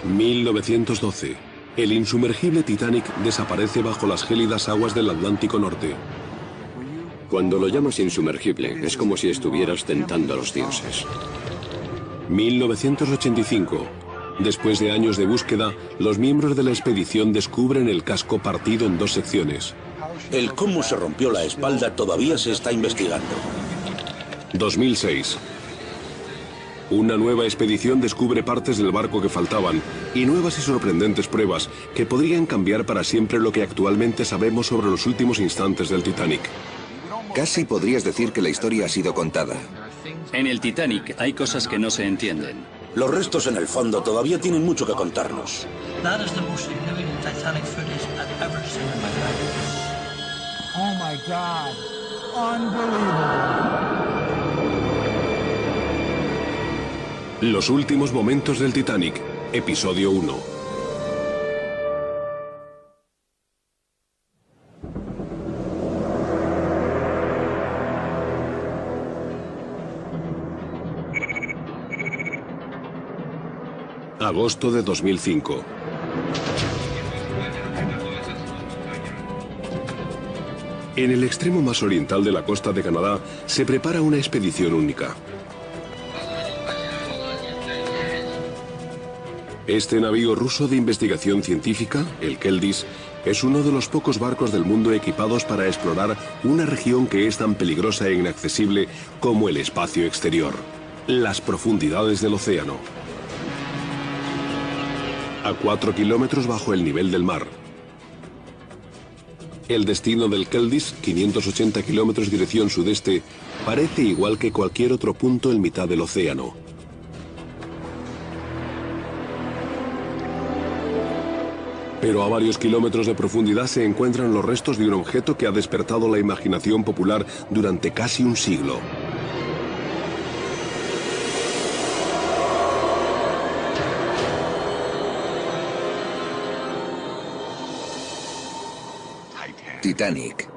1912. El insumergible Titanic desaparece bajo las gélidas aguas del Atlántico Norte. Cuando lo llamas insumergible, es como si estuvieras tentando a los dioses. 1985. Después de años de búsqueda, los miembros de la expedición descubren el casco partido en dos secciones. El cómo se rompió la espalda todavía se está investigando. 2006. Una nueva expedición descubre partes del barco que faltaban y nuevas y sorprendentes pruebas que podrían cambiar para siempre lo que actualmente sabemos sobre los últimos instantes del Titanic. Casi podrías decir que la historia ha sido contada. En el Titanic hay cosas que no se entienden. Los restos en el fondo todavía tienen mucho que contarnos. That is the most significant Titanic footage I've ever seen in my life. Oh my God. Unbelievable. Los últimos momentos del Titanic, episodio 1. Agosto de 2005. En el extremo más oriental de la costa de Canadá se prepara una expedición única. Este navío ruso de investigación científica, el Keldys, es uno de los pocos barcos del mundo equipados para explorar una región que es tan peligrosa e inaccesible como el espacio exterior, las profundidades del océano. A 4 kilómetros bajo el nivel del mar. El destino del Keldys, 580 kilómetros dirección sudeste, parece igual que cualquier otro punto en mitad del océano. Pero a varios kilómetros de profundidad se encuentran los restos de un objeto que ha despertado la imaginación popular durante casi un siglo. Titanic.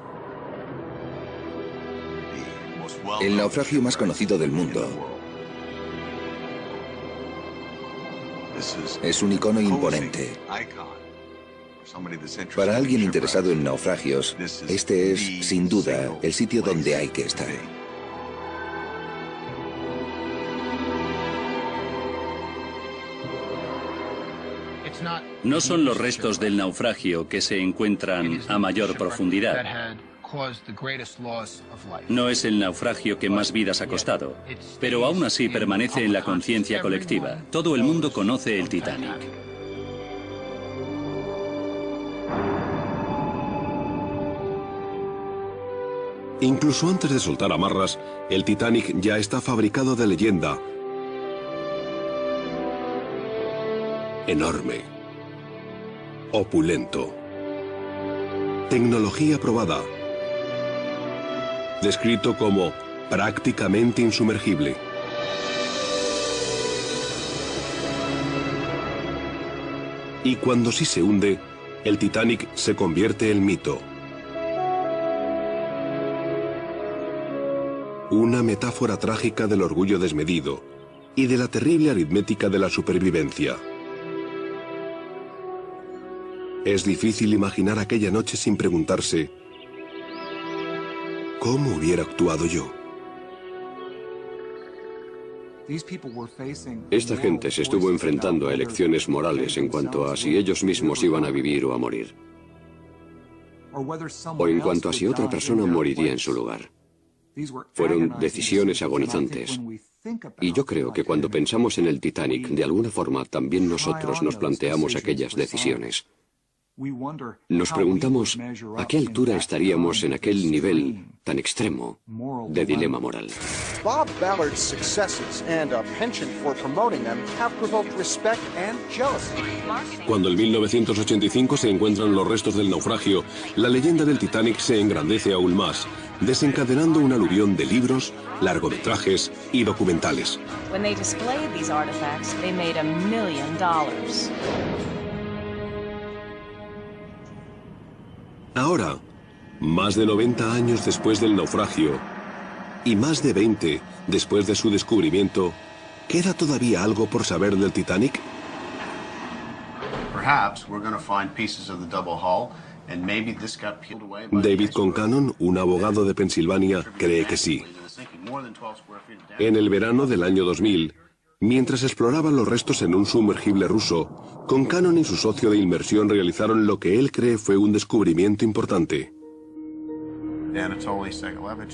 El naufragio más conocido del mundo. Es un icono imponente. Para alguien interesado en naufragios, este es, sin duda, el sitio donde hay que estar. No son los restos del naufragio que se encuentran a mayor profundidad. No es el naufragio que más vidas ha costado, pero aún así permanece en la conciencia colectiva. Todo el mundo conoce el Titanic. Incluso antes de soltar amarras, el Titanic ya está fabricado de leyenda. Enorme. Opulento. Tecnología probada. Descrito como prácticamente insumergible. Y cuando sí se hunde, el Titanic se convierte en mito. Una metáfora trágica del orgullo desmedido y de la terrible aritmética de la supervivencia. Es difícil imaginar aquella noche sin preguntarse ¿cómo hubiera actuado yo? Esta gente se estuvo enfrentando a elecciones morales en cuanto a si ellos mismos iban a vivir o a morir. O en cuanto a si otra persona moriría en su lugar. Fueron decisiones agonizantes. Y yo creo que cuando pensamos en el Titanic, de alguna forma también nosotros nos planteamos aquellas decisiones. Nos preguntamos a qué altura estaríamos en aquel nivel tan extremo de dilema moral. Bob Ballard's successes and a penchant for promoting them have provoked respect and jealousy. Cuando en 1985 se encuentran los restos del naufragio, la leyenda del Titanic se engrandece aún más, desencadenando un aluvión de libros, largometrajes y documentales. When they displayed these artifacts, they made $1 million. Ahora, más de 90 años después del naufragio y más de 20 después de su descubrimiento, ¿queda todavía algo por saber del Titanic? David Concannon, un abogado de Pensilvania, cree que sí. En el verano del año 2000, mientras exploraban los restos en un sumergible ruso, Concannon y su socio de inmersión realizaron lo que él cree fue un descubrimiento importante.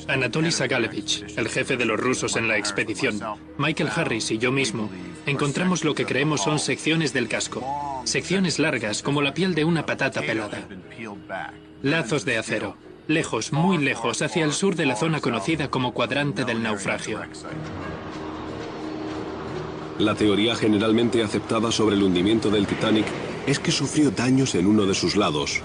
Anatoly Sagalevich, el jefe de los rusos en la expedición, Michael Harris y yo mismo, encontramos lo que creemos son secciones del casco. Secciones largas como la piel de una patata pelada. Lazos de acero, lejos, muy lejos, hacia el sur de la zona conocida como cuadrante del naufragio. La teoría generalmente aceptada sobre el hundimiento del Titanic es que sufrió daños en uno de sus lados.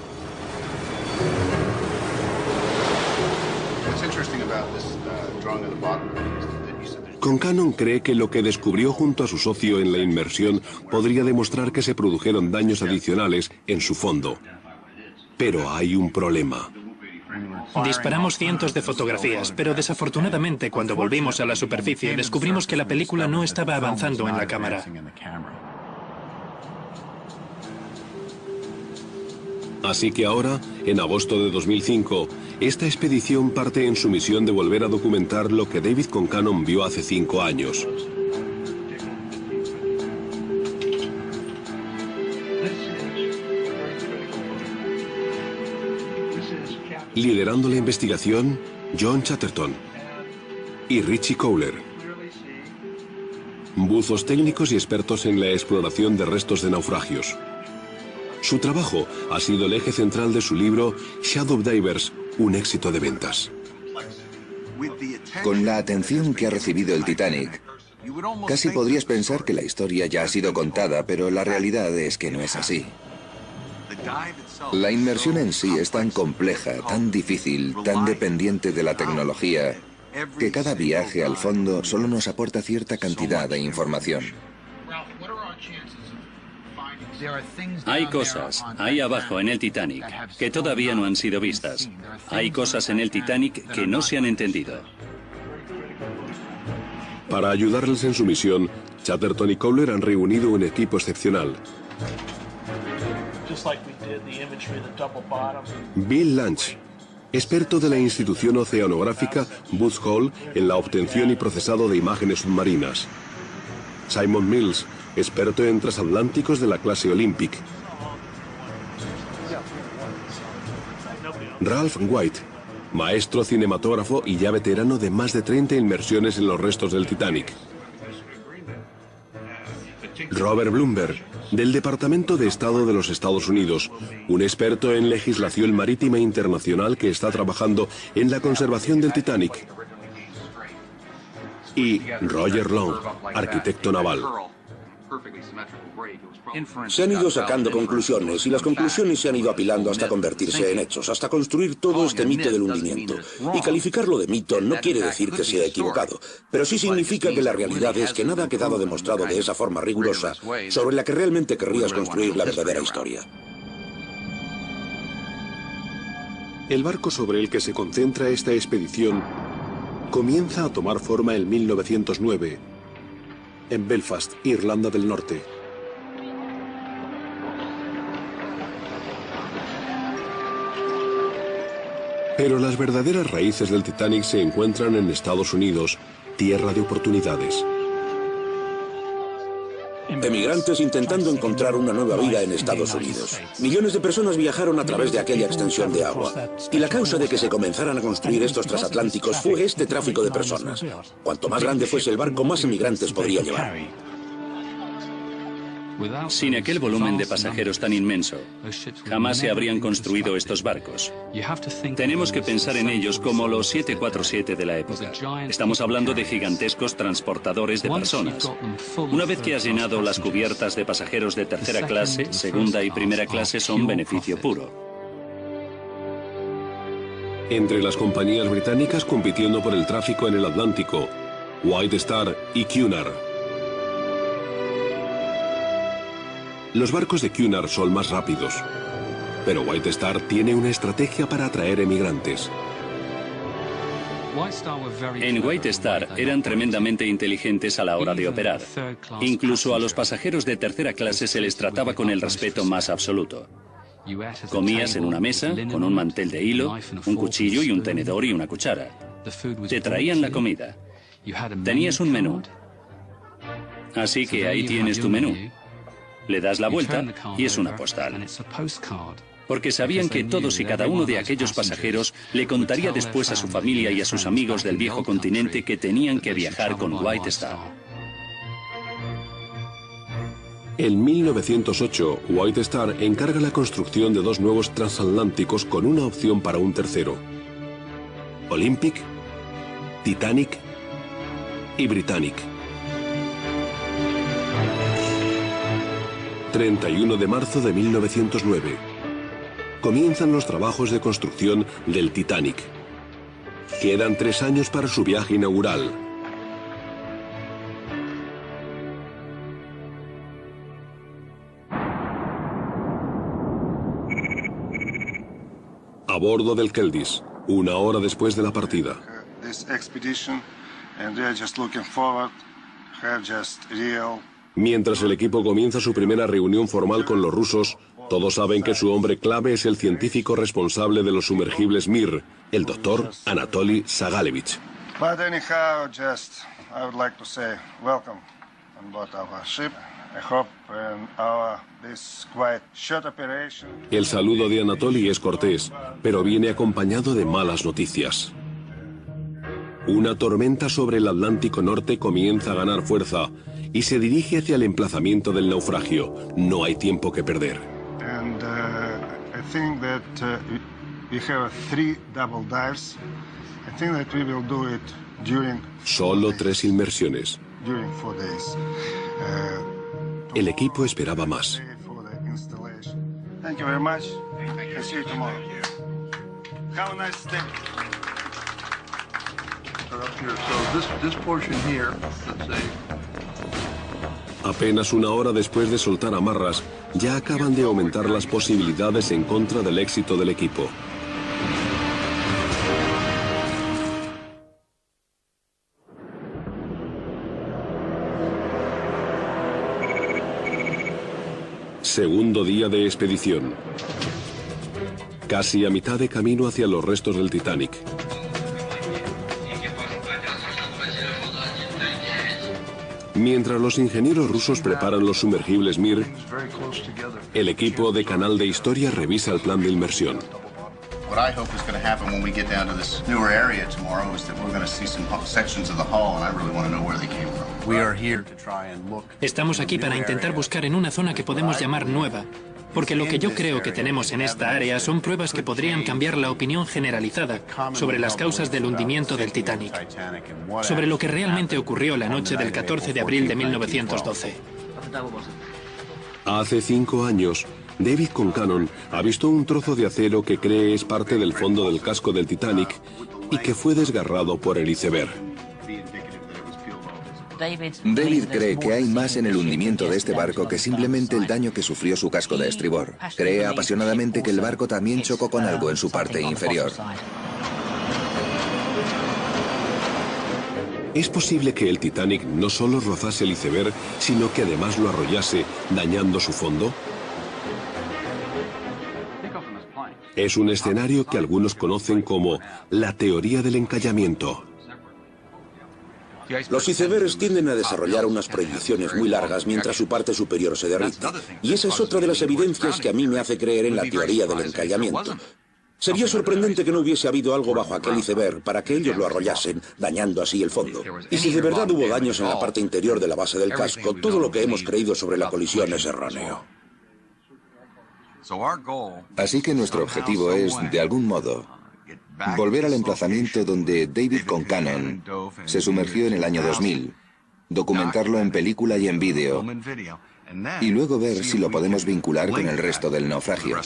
Concannon cree que lo que descubrió junto a su socio en la inmersión podría demostrar que se produjeron daños adicionales en su fondo. Pero hay un problema. Disparamos cientos de fotografías, pero desafortunadamente cuando volvimos a la superficie descubrimos que la película no estaba avanzando en la cámara. Así que ahora, en agosto de 2005, esta expedición parte en su misión de volver a documentar lo que David Concannon vio hace 5 años. Liderando la investigación, John Chatterton y Richie Kohler, buzos técnicos y expertos en la exploración de restos de naufragios. Su trabajo ha sido el eje central de su libro Shadow Divers, un éxito de ventas. Con la atención que ha recibido el Titanic, casi podrías pensar que la historia ya ha sido contada, pero la realidad es que no es así. La inmersión en sí es tan compleja, tan difícil, tan dependiente de la tecnología, que cada viaje al fondo solo nos aporta cierta cantidad de información. Hay cosas ahí abajo en el Titanic que todavía no han sido vistas. Hay cosas en el Titanic que no se han entendido. Para ayudarles en su misión, Chatterton y Kohler han reunido un equipo excepcional. Bill Lange, experto de la institución oceanográfica Woods Hole en la obtención y procesado de imágenes submarinas. Simon Mills, experto en transatlánticos de la clase Olympic. Ralph White, maestro cinematógrafo y ya veterano de más de 30 inmersiones en los restos del Titanic. Robert Blumberg, del Departamento de Estado de los Estados Unidos, un experto en legislación marítima internacional que está trabajando en la conservación del Titanic. Y Roger Long, arquitecto naval. Se han ido sacando conclusiones y las conclusiones se han ido apilando hasta convertirse en hechos, hasta construir todo este mito del hundimiento. Y calificarlo de mito no quiere decir que sea equivocado, pero sí significa que la realidad es que nada ha quedado demostrado de esa forma rigurosa sobre la que realmente querrías construir la verdadera historia. El barco sobre el que se concentra esta expedición comienza a tomar forma en 1909, en Belfast, Irlanda del Norte. Pero las verdaderas raíces del Titanic se encuentran en Estados Unidos, tierra de oportunidades. Emigrantes intentando encontrar una nueva vida en Estados Unidos. Millones de personas viajaron a través de aquella extensión de agua. Y la causa de que se comenzaran a construir estos transatlánticos fue este tráfico de personas. Cuanto más grande fuese el barco, más emigrantes podría llevar. Sin aquel volumen de pasajeros tan inmenso, jamás se habrían construido estos barcos. Tenemos que pensar en ellos como los 747 de la época. Estamos hablando de gigantescos transportadores de personas. Una vez que has llenado las cubiertas de pasajeros de tercera clase, segunda y primera clase son beneficio puro. Entre las compañías británicas compitiendo por el tráfico en el Atlántico, White Star y Cunard. Los barcos de Cunard son más rápidos, pero White Star tiene una estrategia para atraer emigrantes. En White Star eran tremendamente inteligentes a la hora de operar. Incluso a los pasajeros de tercera clase se les trataba con el respeto más absoluto. Comías en una mesa, con un mantel de hilo, un cuchillo y un tenedor y una cuchara. Te traían la comida. Tenías un menú. Así que ahí tienes tu menú. Le das la vuelta y es una postal. Porque sabían que todos y cada uno de aquellos pasajeros le contaría después a su familia y a sus amigos del viejo continente que tenían que viajar con White Star. En 1908, White Star encarga la construcción de 2 nuevos transatlánticos con una opción para un tercero: Olympic, Titanic y Britannic. 31 de marzo de 1909. Comienzan los trabajos de construcción del Titanic. Quedan 3 años para su viaje inaugural. A bordo del Keldis, 1 hora después de la partida. Mientras el equipo comienza su primera reunión formal con los rusos, todos saben que su hombre clave es el científico responsable de los sumergibles Mir, el doctor Anatoly Sagalevich. El saludo de Anatoly es cortés, pero viene acompañado de malas noticias. Una tormenta sobre el Atlántico Norte comienza a ganar fuerza y se dirige hacia el emplazamiento del naufragio. No hay tiempo que perder. Solo 3 inmersiones. El equipo esperaba más. Apenas 1 hora después de soltar amarras, ya acaban de aumentar las posibilidades en contra del éxito del equipo. Segundo día de expedición. Casi a mitad de camino hacia los restos del Titanic. Mientras los ingenieros rusos preparan los sumergibles Mir, el equipo de Canal de Historia revisa el plan de inmersión. Estamos aquí para intentar buscar en una zona que podemos llamar nueva, porque lo que yo creo que tenemos en esta área son pruebas que podrían cambiar la opinión generalizada sobre las causas del hundimiento del Titanic, sobre lo que realmente ocurrió la noche del 14 de abril de 1912. Hace 5 años, David Concannon ha visto un trozo de acero que cree es parte del fondo del casco del Titanic y que fue desgarrado por el iceberg. David cree que hay más en el hundimiento de este barco que simplemente el daño que sufrió su casco de estribor. Cree apasionadamente que el barco también chocó con algo en su parte inferior. ¿Es posible que el Titanic no solo rozase el iceberg, sino que además lo arrollase, dañando su fondo? Es un escenario que algunos conocen como la teoría del encallamiento. Los icebergs tienden a desarrollar unas proyecciones muy largas mientras su parte superior se derrite. Y esa es otra de las evidencias que a mí me hace creer en la teoría del encallamiento. Sería sorprendente que no hubiese habido algo bajo aquel iceberg para que ellos lo arrollasen, dañando así el fondo. Y si de verdad hubo daños en la parte interior de la base del casco, todo lo que hemos creído sobre la colisión es erróneo. Así que nuestro objetivo es, de algún modo, volver al emplazamiento donde David Concannon se sumergió en el año 2000, documentarlo en película y en vídeo, y luego ver si lo podemos vincular con el resto del naufragio.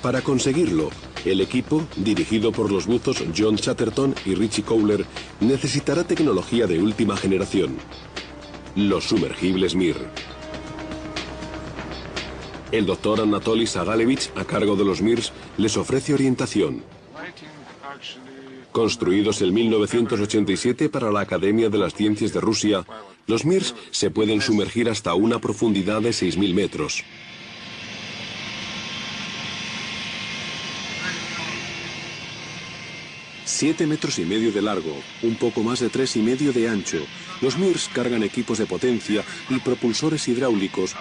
Para conseguirlo, el equipo, dirigido por los buzos John Chatterton y Richie Cowler, necesitará tecnología de última generación: los sumergibles Mir. El doctor Anatoly Sagalevich, a cargo de los Mirs, les ofrece orientación. Construidos en 1987 para la Academia de las Ciencias de Rusia, los Mirs se pueden sumergir hasta una profundidad de 6.000 metros. «7,5 metros de largo, un poco más de 3,5 de ancho, los Mirs cargan equipos de potencia y propulsores hidráulicos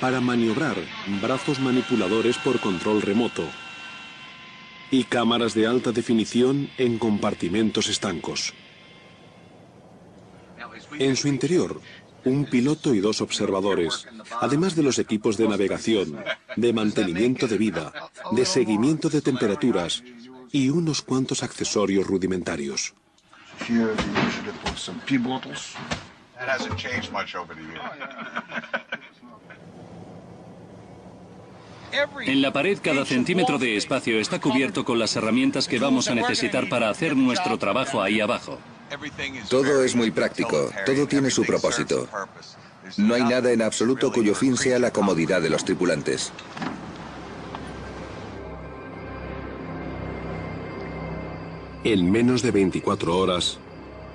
para maniobrar brazos manipuladores por control remoto y cámaras de alta definición en compartimentos estancos. En su interior, un piloto y 2 observadores, además de los equipos de navegación, de mantenimiento de vida, de seguimiento de temperaturas y unos cuantos accesorios rudimentarios. En la pared, cada centímetro de espacio está cubierto con las herramientas que vamos a necesitar para hacer nuestro trabajo ahí abajo. Todo es muy práctico, todo tiene su propósito. No hay nada en absoluto cuyo fin sea la comodidad de los tripulantes. En menos de 24 horas,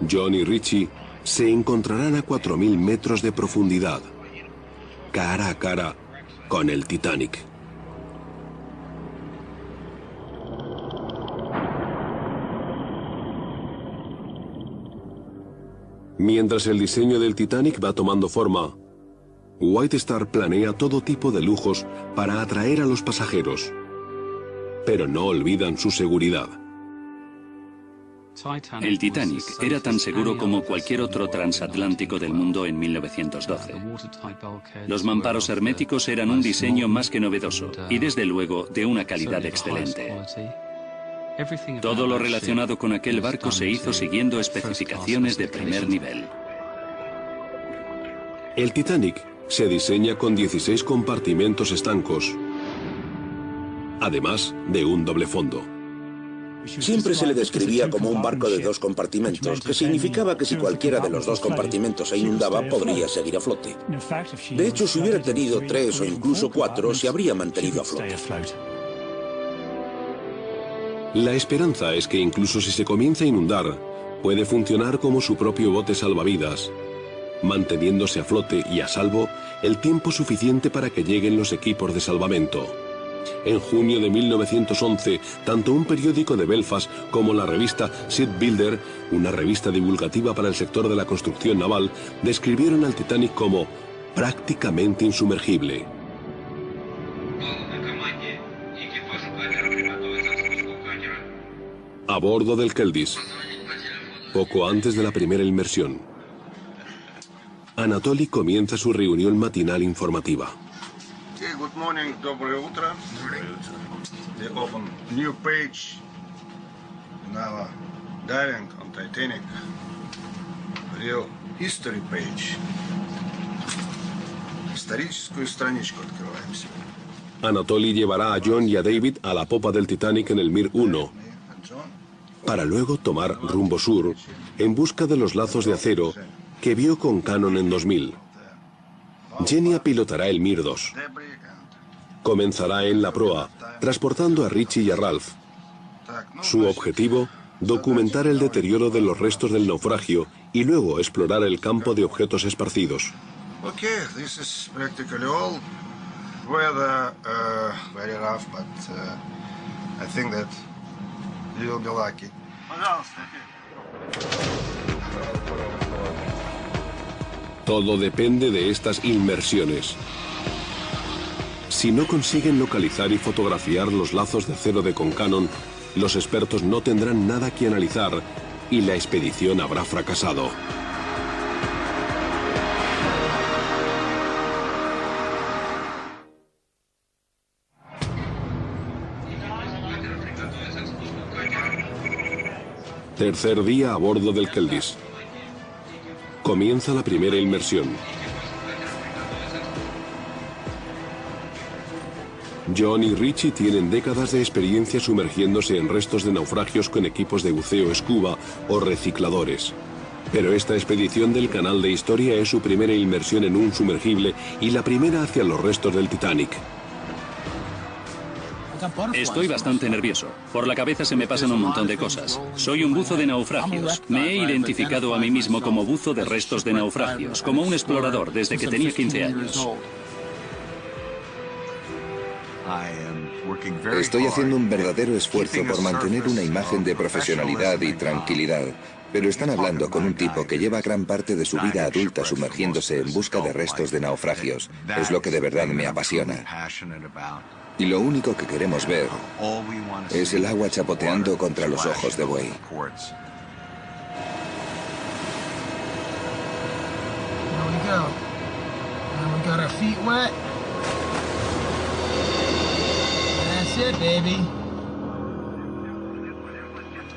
John y Richie se encontrarán a 4.000 metros de profundidad, cara a cara con el Titanic. Mientras el diseño del Titanic va tomando forma, White Star planea todo tipo de lujos para atraer a los pasajeros, pero no olvidan su seguridad. El Titanic era tan seguro como cualquier otro transatlántico del mundo en 1912. Los mamparos herméticos eran un diseño más que novedoso y desde luego de una calidad excelente. Todo lo relacionado con aquel barco se hizo siguiendo especificaciones de primer nivel. El Titanic se diseña con 16 compartimentos estancos, además de un doble fondo. Siempre se le describía como un barco de 2 compartimentos, que significaba que si cualquiera de los 2 compartimentos se inundaba, podría seguir a flote. De hecho, si hubiera tenido 3 o incluso 4, se habría mantenido a flote. La esperanza es que incluso si se comienza a inundar, puede funcionar como su propio bote salvavidas, manteniéndose a flote y a salvo el tiempo suficiente para que lleguen los equipos de salvamento. En junio de 1911, tanto un periódico de Belfast como la revista Shipbuilder, una revista divulgativa para el sector de la construcción naval, describieron al Titanic como prácticamente insumergible. A bordo del Keldis, poco antes de la primera inmersión, Anatoly comienza su reunión matinal informativa. Good morning, доброе утро. They open new page in our diving on Titanic. Real history page. Историческую страничку открываем сегодня. Anatoly llevará a John y a David a la popa del Titanic en el Mir 1, para luego tomar rumbo sur en busca de los lazos de acero que vio con Cannon en 2000. Genia pilotará el Mir 2. Comenzará en la proa, transportando a Richie y a Ralph. Su objetivo, documentar el deterioro de los restos del naufragio y luego explorar el campo de objetos esparcidos. Okay, this is practically all. Weather very rough, but I think that you will be lucky. Todo depende de estas inmersiones. Si no consiguen localizar y fotografiar los lazos de acero de Concannon, los expertos no tendrán nada que analizar y la expedición habrá fracasado. Tercer día a bordo del Keldis. Comienza la primera inmersión. John y Richie tienen décadas de experiencia sumergiéndose en restos de naufragios con equipos de buceo scuba o recicladores. Pero esta expedición del canal de historia es su primera inmersión en un sumergible y la primera hacia los restos del Titanic. Estoy bastante nervioso. Por la cabeza se me pasan un montón de cosas. Soy un buzo de naufragios. Me he identificado a mí mismo como buzo de restos de naufragios, como un explorador desde que tenía 15 años. Estoy haciendo un verdadero esfuerzo por mantener una imagen de profesionalidad y tranquilidad, pero están hablando con un tipo que lleva gran parte de su vida adulta sumergiéndose en busca de restos de naufragios. Es lo que de verdad me apasiona. Y lo único que queremos ver es el agua chapoteando contra los ojos de buey. That's it, baby.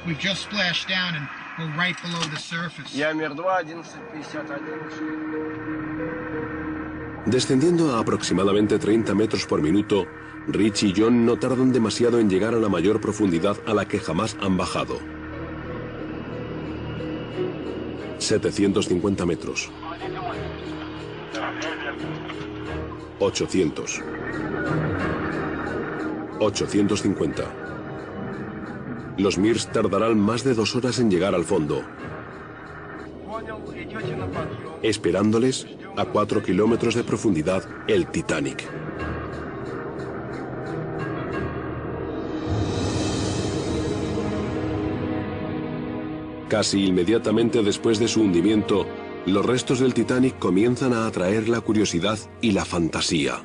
We just splashed down and we're right below the surface. Ямер 2, 11:51. Descendiendo a aproximadamente 30 metros por minuto, Rich y John no tardan demasiado en llegar a la mayor profundidad a la que jamás han bajado. 750 metros. 800. 850. Los Mears tardarán más de 2 horas en llegar al fondo. Esperándoles, a 4 kilómetros de profundidad, el Titanic. Casi inmediatamente después de su hundimiento, los restos del Titanic comienzan a atraer la curiosidad y la fantasía.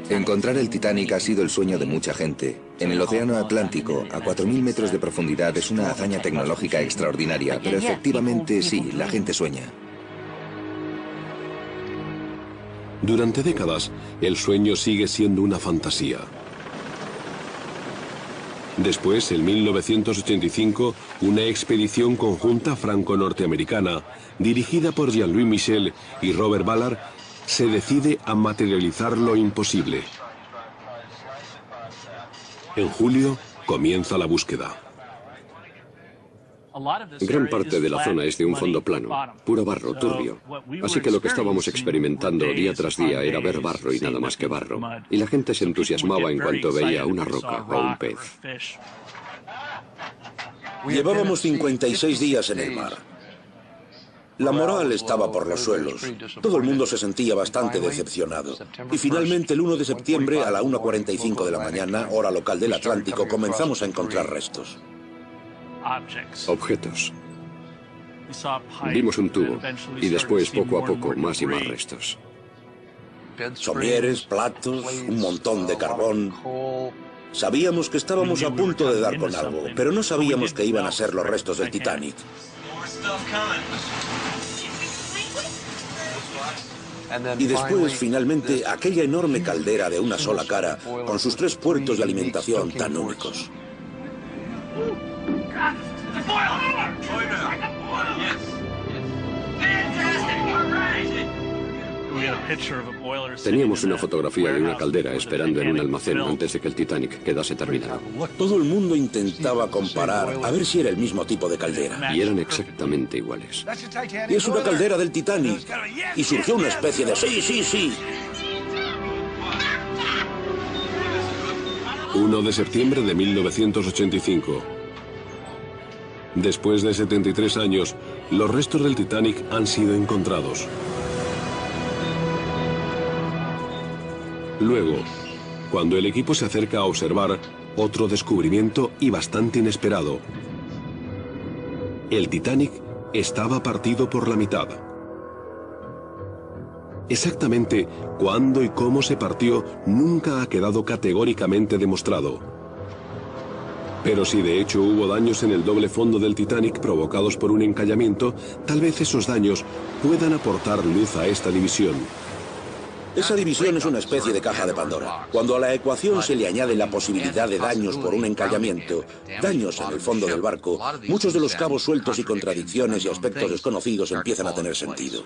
Encontrar el Titanic ha sido el sueño de mucha gente. En el Océano Atlántico, a 4.000 metros de profundidad, es una hazaña tecnológica extraordinaria, pero efectivamente sí, la gente sueña. Durante décadas, el sueño sigue siendo una fantasía. Después, en 1985, una expedición conjunta franco-norteamericana, dirigida por Jean-Louis Michel y Robert Ballard, se decide a materializar lo imposible. En julio, comienza la búsqueda. Gran parte de la zona es de un fondo plano, puro barro, turbio. Así que lo que estábamos experimentando día tras día era ver barro y nada más que barro. Y la gente se entusiasmaba en cuanto veía una roca o un pez. Llevábamos 56 días en el mar. La moral estaba por los suelos. Todo el mundo se sentía bastante decepcionado. Y finalmente, el 1 de septiembre, a la 1:45 de la mañana, hora local del Atlántico, comenzamos a encontrar restos. Objetos. Vimos un tubo y después, poco a poco, más y más restos. Somieres, platos, un montón de carbón. Sabíamos que estábamos a punto de dar con algo, pero no sabíamos que iban a ser los restos del Titanic. Y después, finalmente, aquella enorme caldera de una sola cara, con sus 3 puertos de alimentación tan únicos. Teníamos una fotografía de una caldera esperando en un almacén antes de que el Titanic quedase terminado. Todo el mundo intentaba comparar a ver si era el mismo tipo de caldera. Y eran exactamente iguales. Y es una caldera del Titanic. Y surgió una especie de sí, sí, sí. 1 de septiembre de 1985. Después de 73 años, los restos del Titanic han sido encontrados. Luego, cuando el equipo se acerca a observar, otro descubrimiento y bastante inesperado. El Titanic estaba partido por la mitad. Exactamente cuándo y cómo se partió nunca ha quedado categóricamente demostrado. Pero si de hecho hubo daños en el doble fondo del Titanic provocados por un encallamiento, tal vez esos daños puedan aportar luz a esta división. Esa división es una especie de caja de Pandora. Cuando a la ecuación se le añade la posibilidad de daños por un encallamiento, daños en el fondo del barco, muchos de los cabos sueltos y contradicciones y aspectos desconocidos empiezan a tener sentido.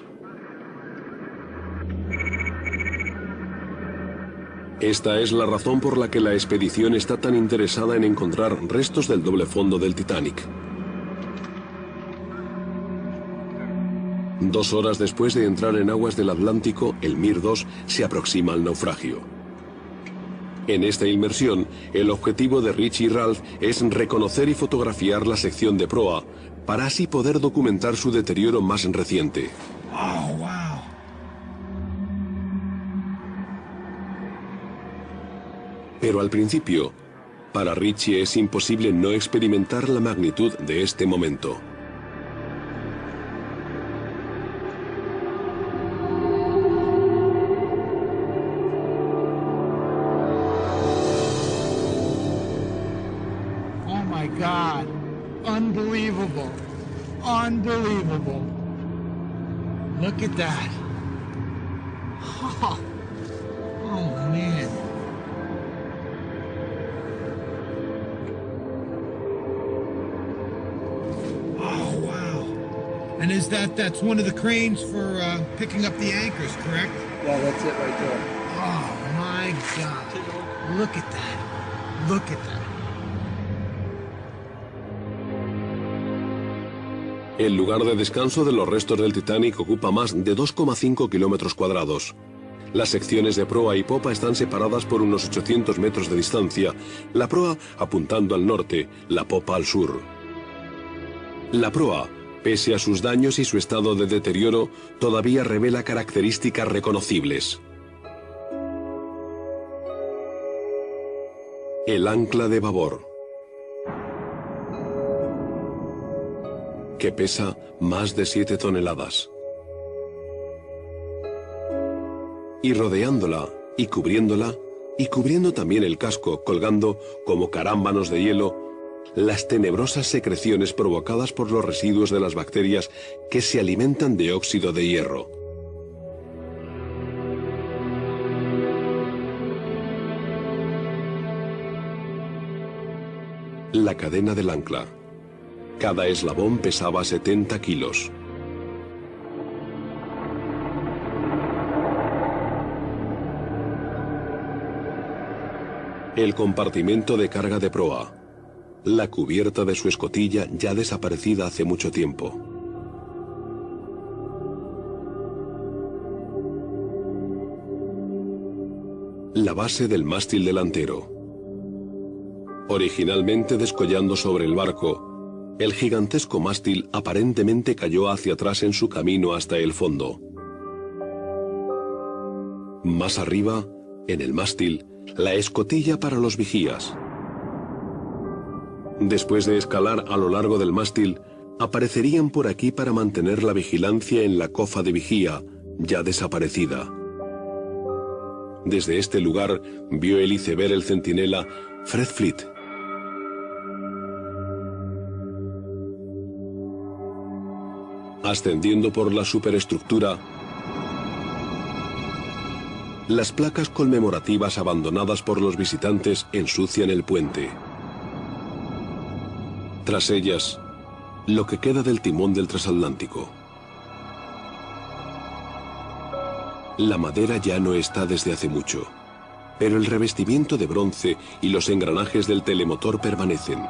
Esta es la razón por la que la expedición está tan interesada en encontrar restos del doble fondo del Titanic. 2 horas después de entrar en aguas del Atlántico, el Mir 2 se aproxima al naufragio. En esta inmersión, el objetivo de Rich y Ralph es reconocer y fotografiar la sección de proa, para así poder documentar su deterioro más reciente. Oh, wow. Pero al principio, para Richie es imposible no experimentar la magnitud de este momento. Oh my God. Unbelievable. Unbelievable. Look at that. Oh, oh man. Oh, wow. And that's one of the cranes for picking up the anchors, correct? Yeah, that's it right there. Oh my God. Look at that. Look at that. El lugar de descanso de los restos del Titanic ocupa más de 2,5 kilómetros cuadrados. Las secciones de proa y popa están separadas por unos 800 metros de distancia, la proa apuntando al norte, la popa al sur. La proa, pese a sus daños y su estado de deterioro, todavía revela características reconocibles. El ancla de babor, que pesa más de 7 toneladas. Y rodeándola, y cubriendo también el casco, colgando, como carámbanos de hielo, las tenebrosas secreciones provocadas por los residuos de las bacterias que se alimentan de óxido de hierro. La cadena del ancla. Cada eslabón pesaba 70 kilos. El compartimento de carga de proa. La cubierta de su escotilla ya desaparecida hace mucho tiempo. La base del mástil delantero. Originalmente descollando sobre el barco, el gigantesco mástil aparentemente cayó hacia atrás en su camino hasta el fondo. Más arriba, en el mástil, la escotilla para los vigías. Después de escalar a lo largo del mástil, aparecerían por aquí para mantener la vigilancia en la cofa de vigía, ya desaparecida. Desde este lugar vio el iceberg el centinela Fred Fleet. Ascendiendo por la superestructura, las placas conmemorativas abandonadas por los visitantes ensucian el puente. Tras ellas, lo que queda del timón del transatlántico. La madera ya no está desde hace mucho, pero el revestimiento de bronce y los engranajes del telemotor permanecen.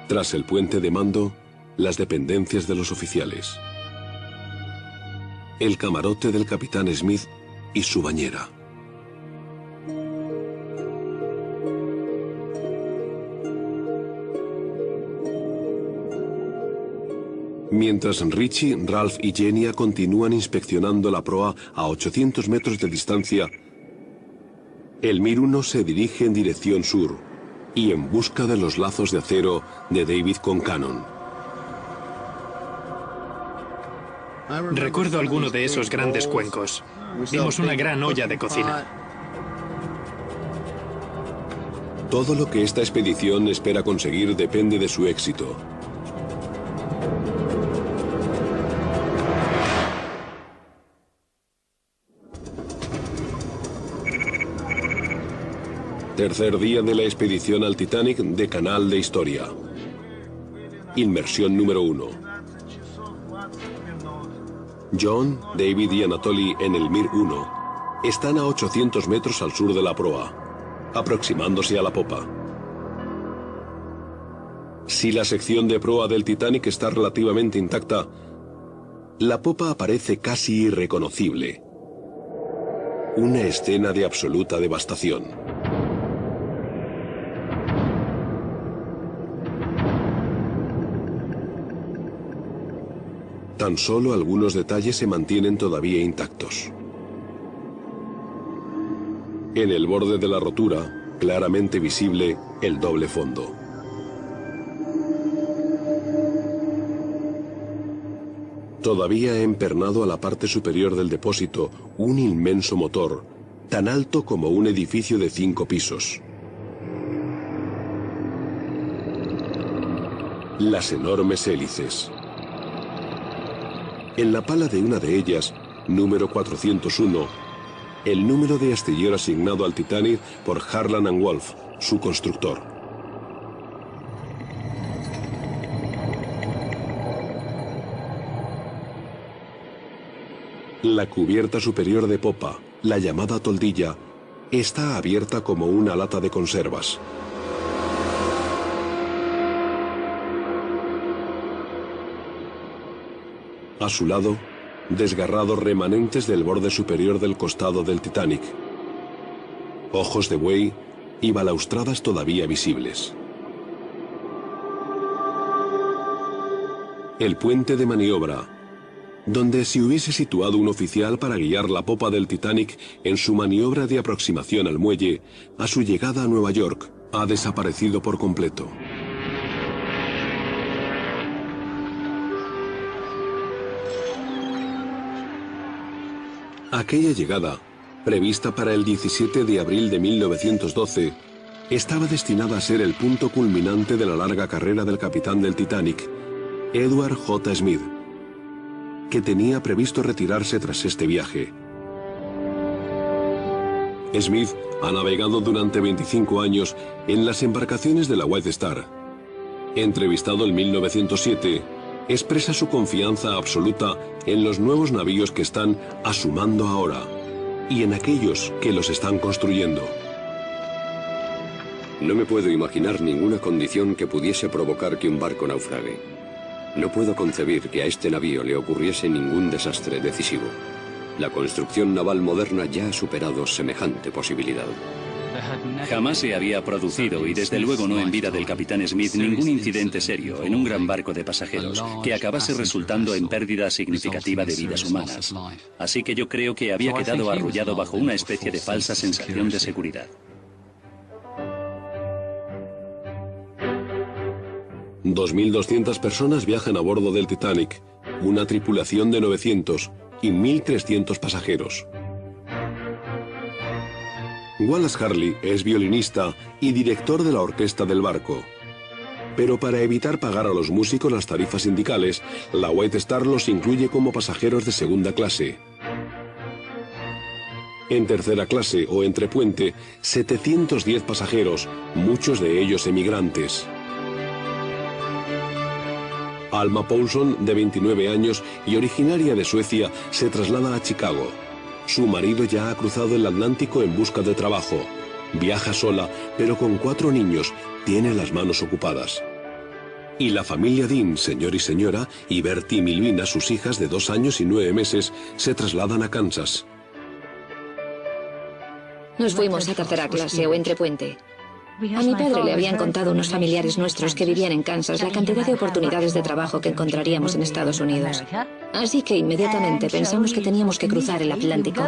Tras el puente de mando, las dependencias de los oficiales. El camarote del capitán Smith y su bañera. Mientras Richie, Ralph y Jenia continúan inspeccionando la proa a 800 metros de distancia, el Mir 1 se dirige en dirección sur y en busca de los lazos de acero de David Concannon. Recuerdo alguno de esos grandes cuencos. Vimos una gran olla de cocina. Todo lo que esta expedición espera conseguir depende de su éxito. Tercer día de la expedición al Titanic de Canal de Historia. Inmersión número 1. John, David y Anatoly en el Mir 1 están a 800 metros al sur de la proa, aproximándose a la popa. Si la sección de proa del Titanic está relativamente intacta, La popa aparece casi irreconocible. Una escena de absoluta devastación. Tan solo algunos detalles se mantienen todavía intactos. En el borde de la rotura, claramente visible el doble fondo. Todavía empernado a la parte superior del depósito un inmenso motor, tan alto como un edificio de 5 pisos. Las enormes hélices. En la pala de una de ellas, número 401, el número de astillero asignado al Titanic por Harland & Wolff, su constructor. La cubierta superior de popa, la llamada toldilla, está abierta como una lata de conservas. A su lado, desgarrados remanentes del borde superior del costado del Titanic. Ojos de buey y balaustradas todavía visibles. El puente de maniobra, donde se hubiese situado un oficial para guiar la popa del Titanic en su maniobra de aproximación al muelle, a su llegada a Nueva York, ha desaparecido por completo. Aquella llegada, prevista para el 17 de abril de 1912, estaba destinada a ser el punto culminante de la larga carrera del capitán del Titanic, Edward J. Smith, que tenía previsto retirarse tras este viaje. Smith ha navegado durante 25 años en las embarcaciones de la White Star. Entrevistado en 1907, expresa su confianza absoluta en los nuevos navíos que están asumando ahora y en aquellos que los están construyendo. No me puedo imaginar ninguna condición que pudiese provocar que un barco naufrague. No puedo concebir que a este navío le ocurriese ningún desastre decisivo. La construcción naval moderna ya ha superado semejante posibilidad. Jamás se había producido, y desde luego no en vida del capitán Smith, ningún incidente serio en un gran barco de pasajeros que acabase resultando en pérdida significativa de vidas humanas. Así que yo creo que había quedado arrullado bajo una especie de falsa sensación de seguridad. $2.200 personas viajan a bordo del Titanic, una tripulación de 900 y 1.300 pasajeros. Wallace Harley es violinista y director de la orquesta del barco. Pero para evitar pagar a los músicos las tarifas sindicales, la White Star los incluye como pasajeros de segunda clase. En tercera clase o entre puente, 710 pasajeros, muchos de ellos emigrantes. Alma Paulson, de 29 años y originaria de Suecia, se traslada a Chicago. Su marido ya ha cruzado el Atlántico en busca de trabajo. Viaja sola, pero con 4 niños, tiene las manos ocupadas. Y la familia Dean, señor y señora, y Bertie y Milvina, sus hijas de 2 años y 9 meses, se trasladan a Kansas. Nos fuimos a tercera clase o entre puente. A mi padre le habían contado unos familiares nuestros que vivían en Kansas la cantidad de oportunidades de trabajo que encontraríamos en Estados Unidos. Así que inmediatamente pensamos que teníamos que cruzar el Atlántico.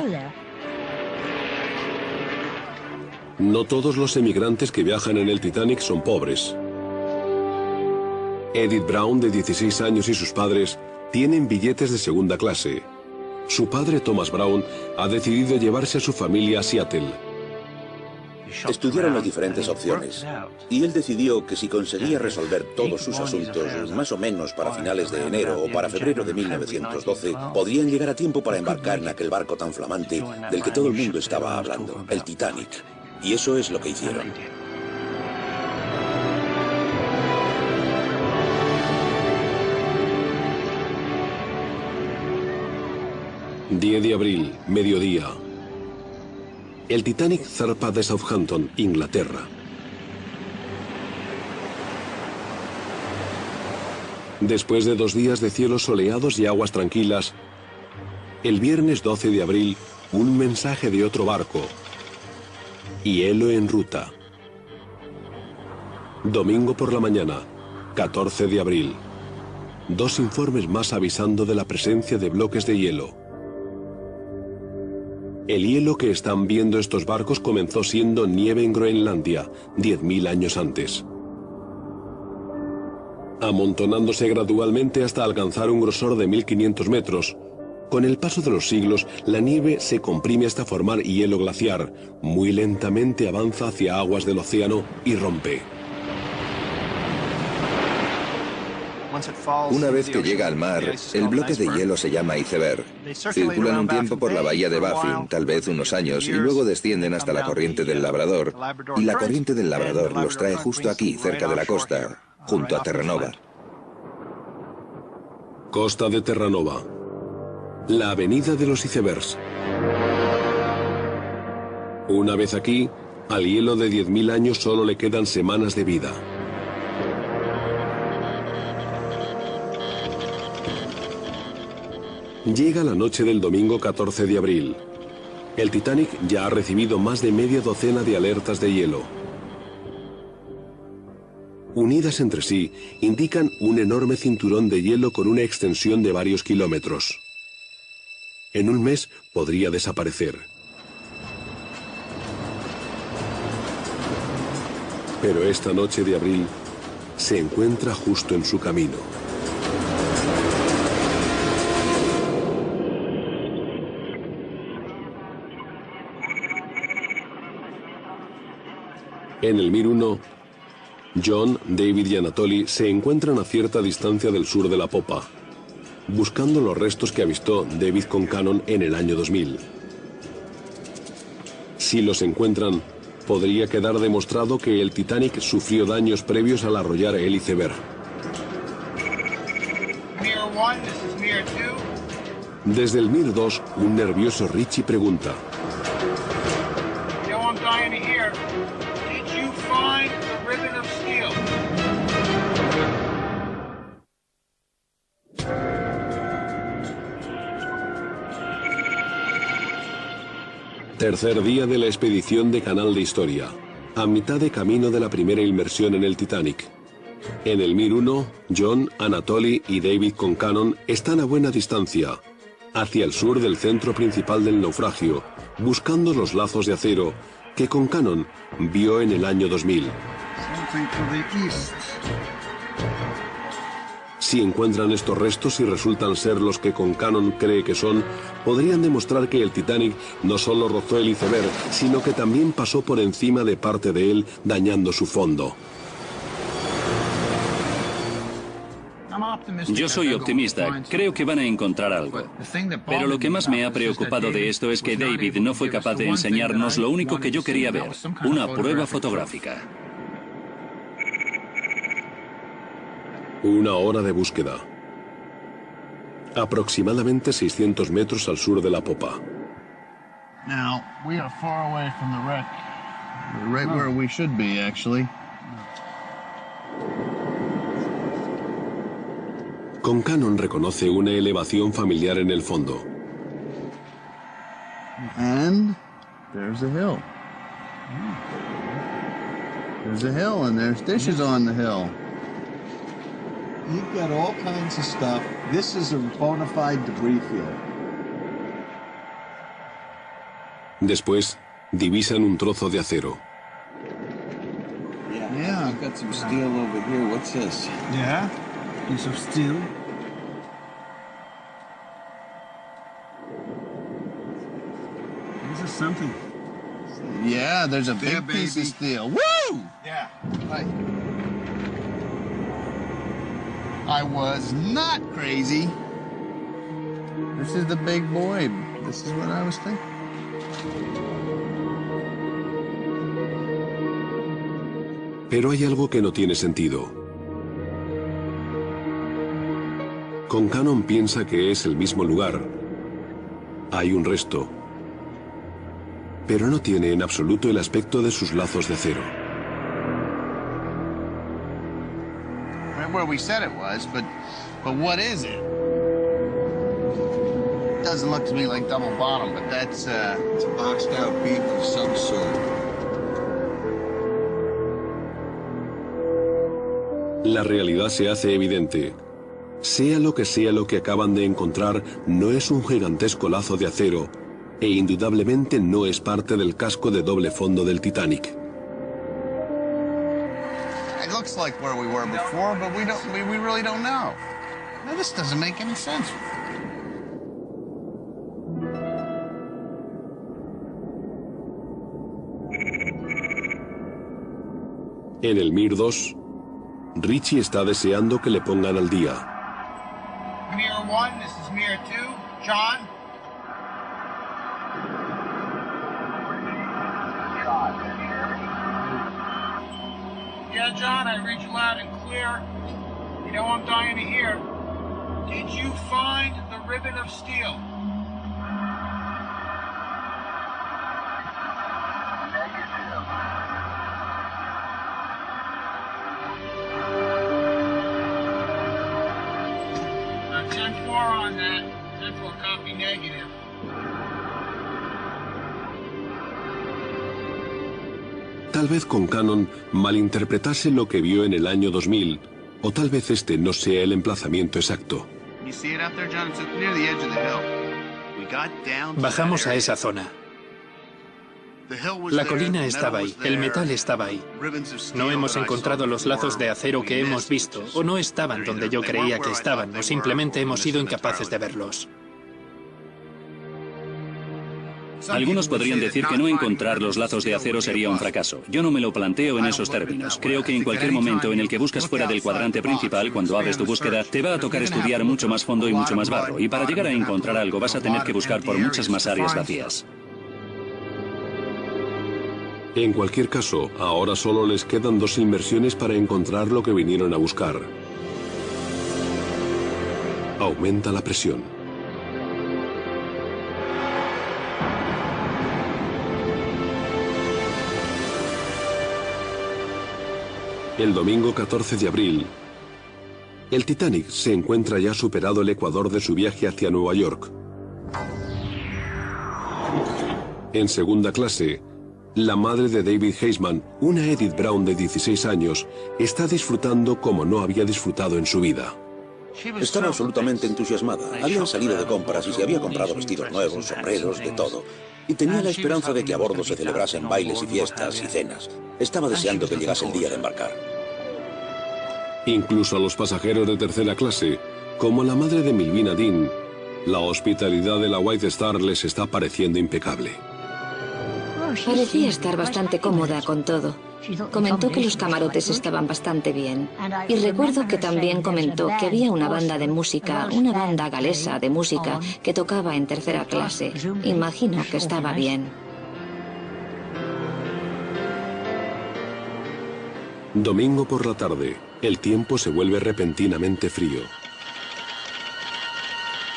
No todos los emigrantes que viajan en el Titanic son pobres. Edith Brown, de 16 años, y sus padres tienen billetes de segunda clase. Su padre, Thomas Brown, ha decidido llevarse a su familia a Seattle. Estudiaron las diferentes opciones y él decidió que si conseguía resolver todos sus asuntos más o menos para finales de enero o para febrero de 1912, podrían llegar a tiempo para embarcar en aquel barco tan flamante del que todo el mundo estaba hablando, el Titanic. Y eso es lo que hicieron. ...10 de abril, mediodía. El Titanic zarpa de Southampton, Inglaterra. Después de 2 días de cielos soleados y aguas tranquilas, el viernes 12 de abril, un mensaje de otro barco. Hielo en ruta. Domingo por la mañana, 14 de abril. 2 informes más avisando de la presencia de bloques de hielo. El hielo que están viendo estos barcos comenzó siendo nieve en Groenlandia, 10.000 años antes, amontonándose gradualmente hasta alcanzar un grosor de 1.500 metros. Con el paso de los siglos, la nieve se comprime hasta formar hielo glaciar. Muy lentamente avanza hacia aguas del océano y rompe. Una vez que llega al mar, el bloque de hielo se llama iceberg. Circulan un tiempo por la bahía de Baffin, tal vez unos años, y luego descienden hasta la corriente del Labrador. Y la corriente del Labrador los trae justo aquí, cerca de la costa, junto a Terranova. Costa de Terranova. La avenida de los icebergs. Una vez aquí, al hielo de 10.000 años solo le quedan semanas de vida. Llega la noche del domingo 14 de abril. El Titanic ya ha recibido más de media docena de alertas de hielo. Unidas entre sí, indican un enorme cinturón de hielo con una extensión de varios kilómetros. En un mes podría desaparecer. Pero esta noche de abril se encuentra justo en su camino. En el Mir 1, John, David y Anatoly se encuentran a cierta distancia del sur de la popa, buscando los restos que avistó David Concannon en el año 2000. Si los encuentran, podría quedar demostrado que el Titanic sufrió daños previos al arrollar el iceberg. Desde el Mir 2, un nervioso Richie pregunta: Tercer día de la expedición de Canal de Historia, a mitad de camino de la primera inmersión en el Titanic. En el Mir 1, John, Anatoly y David Concannon están a buena distancia, hacia el sur del centro principal del naufragio, buscando los lazos de acero que Concannon vio en el año 2000. Si encuentran estos restos y resultan ser los que Concannon cree que son, podrían demostrar que el Titanic no solo rozó el iceberg, sino que también pasó por encima de parte de él, dañando su fondo. Yo soy optimista, creo que van a encontrar algo. Pero lo que más me ha preocupado de esto es que David no fue capaz de enseñarnos lo único que yo quería ver, una prueba fotográfica. Una hora de búsqueda. Aproximadamente 600 metros al sur de la popa. Now, we are far away from the wreck. Right where we should be, actually. Concannon reconoce una elevación familiar en el fondo. And there's a hill. There's a hill and there's dishes on the hill. You've got all kinds of stuff. This is a bona fide debris field. Después, divisan un trozo de acero. Yeah, I've got some steel over here. What's this? Yeah, piece of steel. This is something. Yeah, there's a big piece of steel. Woo! Yeah, right. I was not crazy. This is the big boy. This is what I was thinking. Pero hay algo que no tiene sentido. Concannon piensa que es el mismo lugar. Hay un resto. Pero no tiene en absoluto el aspecto de sus lazos de acero. where we said it was, but what is it? It doesn't look to me like double bottom, but that's it's a boxed out beef of some sort. La realidad se hace evidente. Sea lo que acaban de encontrar, no es un gigantesco lazo de acero, e indudablemente no es parte del casco de doble fondo del Titanic. It looks like where we were before, but we really don't know. No, this doesn't make any sense. En el Mir 2, Richie está deseando que le pongan al día. Mir 1, this is Mir 2. John? Yeah, John, I read you loud and clear. You know I'm dying to hear. Did you find the ribbon of steel? Now, 10-4 on that. 10-4 copy negative. Tal vez con Cannon malinterpretase lo que vio en el año 2000, o tal vez este no sea el emplazamiento exacto. Bajamos a esa zona. La colina estaba ahí, el metal estaba ahí. No hemos encontrado los lazos de acero que hemos visto, o no estaban donde yo creía que estaban, o simplemente hemos sido incapaces de verlos. Algunos podrían decir que no encontrar los lazos de acero sería un fracaso. Yo no me lo planteo en esos términos. Creo que en cualquier momento en el que buscas fuera del cuadrante principal, cuando abres tu búsqueda, te va a tocar estudiar mucho más fondo y mucho más barro. Y para llegar a encontrar algo vas a tener que buscar por muchas más áreas vacías. En cualquier caso, ahora solo les quedan 2 inmersiones para encontrar lo que vinieron a buscar. Aumenta la presión. El domingo 14 de abril, el Titanic se encuentra ya superado el ecuador de su viaje hacia Nueva York. En segunda clase, la madre de David Heisman, una Edith Brown de 16 años, está disfrutando como no había disfrutado en su vida. Estaba absolutamente entusiasmada. Habían salido de compras y se había comprado vestidos nuevos, sombreros, de todo. Y tenía la esperanza de que a bordo se celebrasen bailes y fiestas y cenas. Estaba deseando que llegase el día de embarcar. Incluso a los pasajeros de tercera clase, como la madre de Milvina Dean, la hospitalidad de la White Star les está pareciendo impecable. Parecía estar bastante cómoda con todo. Comentó que los camarotes estaban bastante bien. Y recuerdo que también comentó que había una banda de música, una banda galesa de música, que tocaba en tercera clase. Imagino que estaba bien. Domingo por la tarde, el tiempo se vuelve repentinamente frío.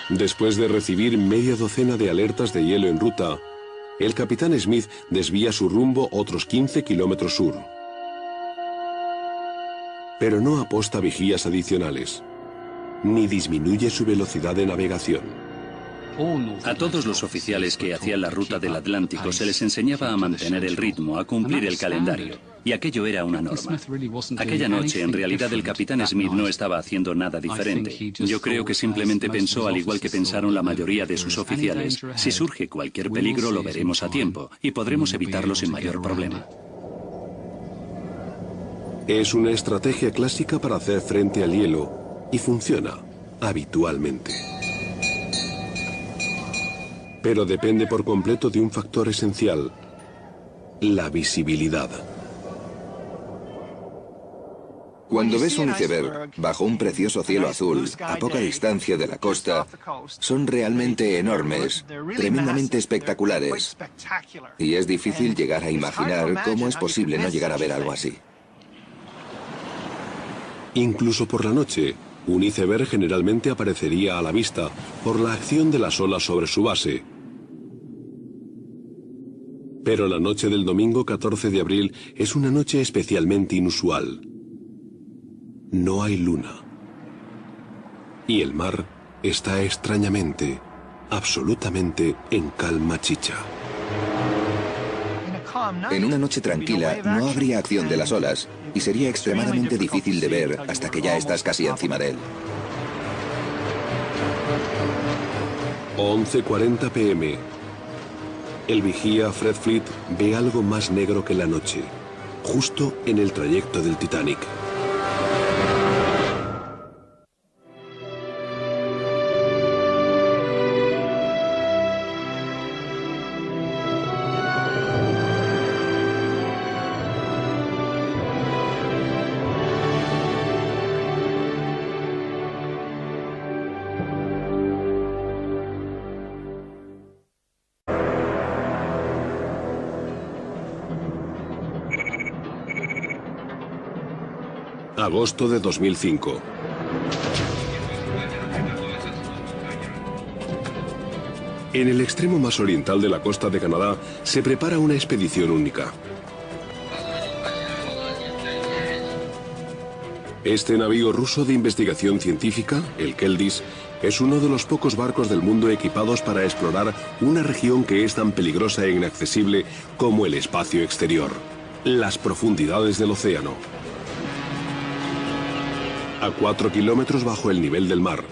Después de recibir media docena de alertas de hielo en ruta, el capitán Smith desvía su rumbo otros 15 kilómetros sur. Pero no aposta vigías adicionales, ni disminuye su velocidad de navegación. A todos los oficiales que hacían la ruta del Atlántico se les enseñaba a mantener el ritmo, a cumplir el calendario. Y aquello era una norma. Aquella noche, en realidad, el capitán Smith no estaba haciendo nada diferente. Yo creo que simplemente pensó, al igual que pensaron la mayoría de sus oficiales, si surge cualquier peligro lo veremos a tiempo y podremos evitarlo sin mayor problema. Es una estrategia clásica para hacer frente al hielo y funciona habitualmente. Pero depende por completo de un factor esencial: la visibilidad. Cuando ves un iceberg bajo un precioso cielo azul a poca distancia de la costa, son realmente enormes, tremendamente espectaculares. Y es difícil llegar a imaginar cómo es posible no llegar a ver algo así. Incluso por la noche, un iceberg generalmente aparecería a la vista por la acción de las olas sobre su base. Pero la noche del domingo 14 de abril es una noche especialmente inusual. no hay luna. Y el mar está extrañamente, absolutamente en calma chicha. En una noche tranquila no habría acción de las olas y sería extremadamente difícil de ver hasta que ya estás casi encima de él. 11:40 p.m. El vigía Fred Fleet ve algo más negro que la noche, justo en el trayecto del Titanic. Agosto de 2005. En el extremo más oriental de la costa de Canadá se prepara una expedición única. Este navío ruso de investigación científica, el Keldys, es uno de los pocos barcos del mundo equipados para explorar una región que es tan peligrosa e inaccesible como el espacio exterior, las profundidades del océano. A 4 kilómetros bajo el nivel del mar.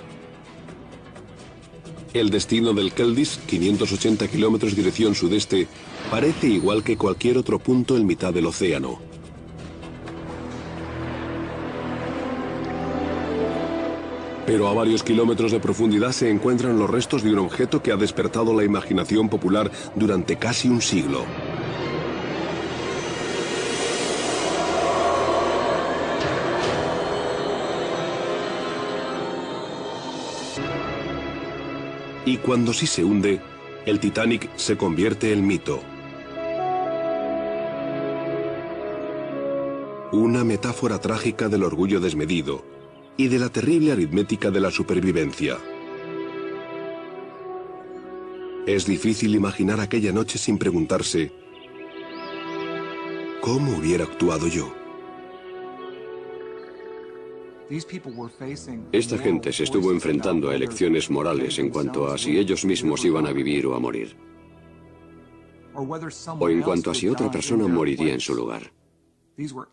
El destino del Keldys, 580 kilómetros dirección sudeste, parece igual que cualquier otro punto en mitad del océano. Pero a varios kilómetros de profundidad se encuentran los restos de un objeto que ha despertado la imaginación popular durante casi un siglo. Y cuando sí se hunde, el Titanic se convierte en mito. Una metáfora trágica del orgullo desmedido y de la terrible aritmética de la supervivencia. Es difícil imaginar aquella noche sin preguntarse, ¿cómo hubiera actuado yo? Esta gente se estuvo enfrentando a elecciones morales en cuanto a si ellos mismos iban a vivir o a morir, o en cuanto a si otra persona moriría en su lugar.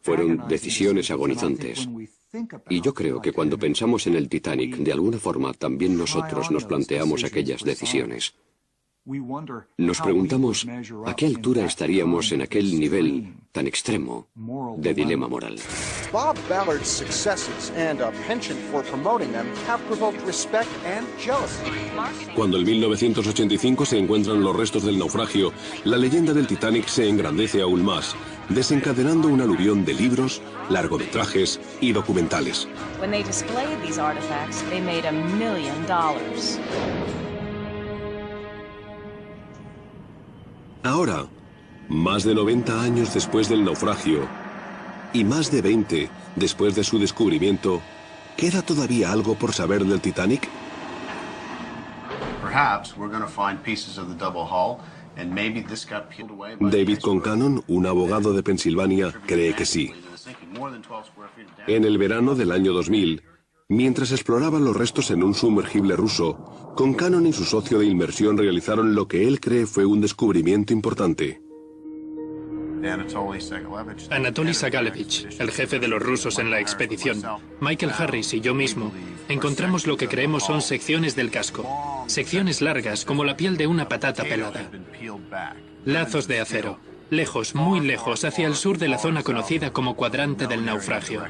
Fueron decisiones agonizantes. Y yo creo que cuando pensamos en el Titanic, de alguna forma también nosotros nos planteamos aquellas decisiones. Nos preguntamos a qué altura estaríamos en aquel nivel tan extremo de dilema moral. Bob Ballard's successes and a penchant for promoting them have provoked respect and jealousy. Cuando en 1985 se encuentran los restos del naufragio, la leyenda del Titanic se engrandece aún más, desencadenando un aluvión de libros, largometrajes y documentales. When they displayed these artifacts, they made $1 million. Ahora, más de 90 años después del naufragio y más de 20 después de su descubrimiento, ¿queda todavía algo por saber del Titanic? David Concannon, un abogado de Pensilvania, cree que sí. En el verano del año 2000, mientras exploraban los restos en un sumergible ruso, Concannon y su socio de inmersión realizaron lo que él cree fue un descubrimiento importante. Anatoly Sagalevich, el jefe de los rusos en la expedición, Michael Harris y yo mismo, encontramos lo que creemos son secciones del casco. Secciones largas, como la piel de una patata pelada. Lazos de acero, lejos, muy lejos, hacia el sur de la zona conocida como cuadrante del naufragio.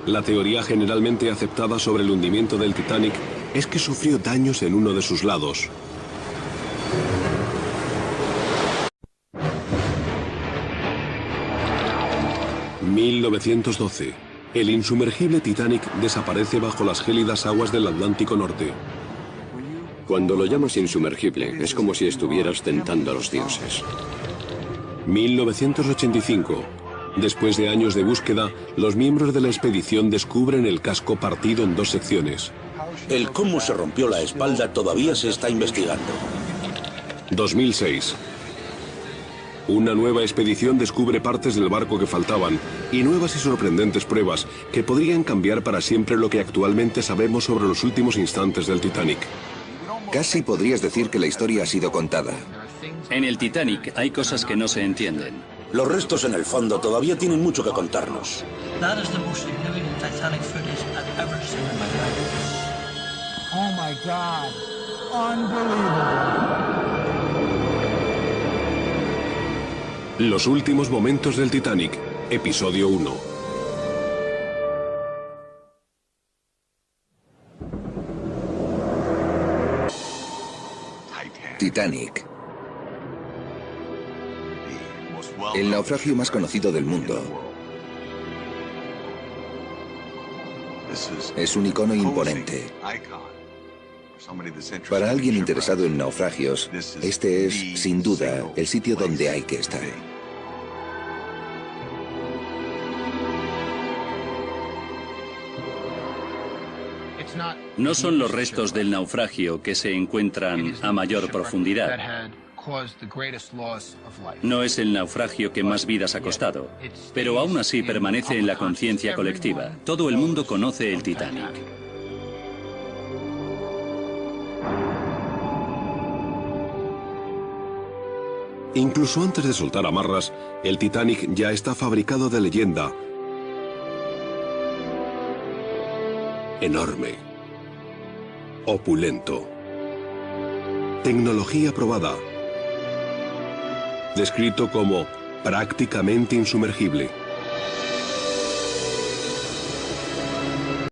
La teoría generalmente aceptada sobre el hundimiento del Titanic es que sufrió daños en uno de sus lados. ...1912... El insumergible Titanic desaparece bajo las gélidas aguas del Atlántico Norte. Cuando lo llamas insumergible, es como si estuvieras tentando a los dioses. 1985... Después de años de búsqueda, los miembros de la expedición descubren el casco partido en dos secciones. El cómo se rompió la espalda todavía se está investigando. 2006. Una nueva expedición descubre partes del barco que faltaban y nuevas y sorprendentes pruebas que podrían cambiar para siempre lo que actualmente sabemos sobre los últimos instantes del Titanic. Casi podrías decir que la historia ha sido contada. En el Titanic hay cosas que no se entienden. Los restos en el fondo todavía tienen mucho que contarnos. That is the most significant Titanic footage I've ever seen in my life. Oh my God. Unbelievable. Los últimos momentos del Titanic, episodio 1. Titanic. El naufragio más conocido del mundo. Es un icono imponente. Para alguien interesado en naufragios, este es, sin duda, el sitio donde hay que estar. No son los restos del naufragio que se encuentran a mayor profundidad. No es el naufragio que más vidas ha costado, pero aún así permanece en la conciencia colectiva. Todo el mundo conoce el Titanic. Incluso antes de soltar amarras, el Titanic ya está fabricado de leyenda. Enorme. Opulento. Tecnología probada. Descrito como prácticamente insumergible.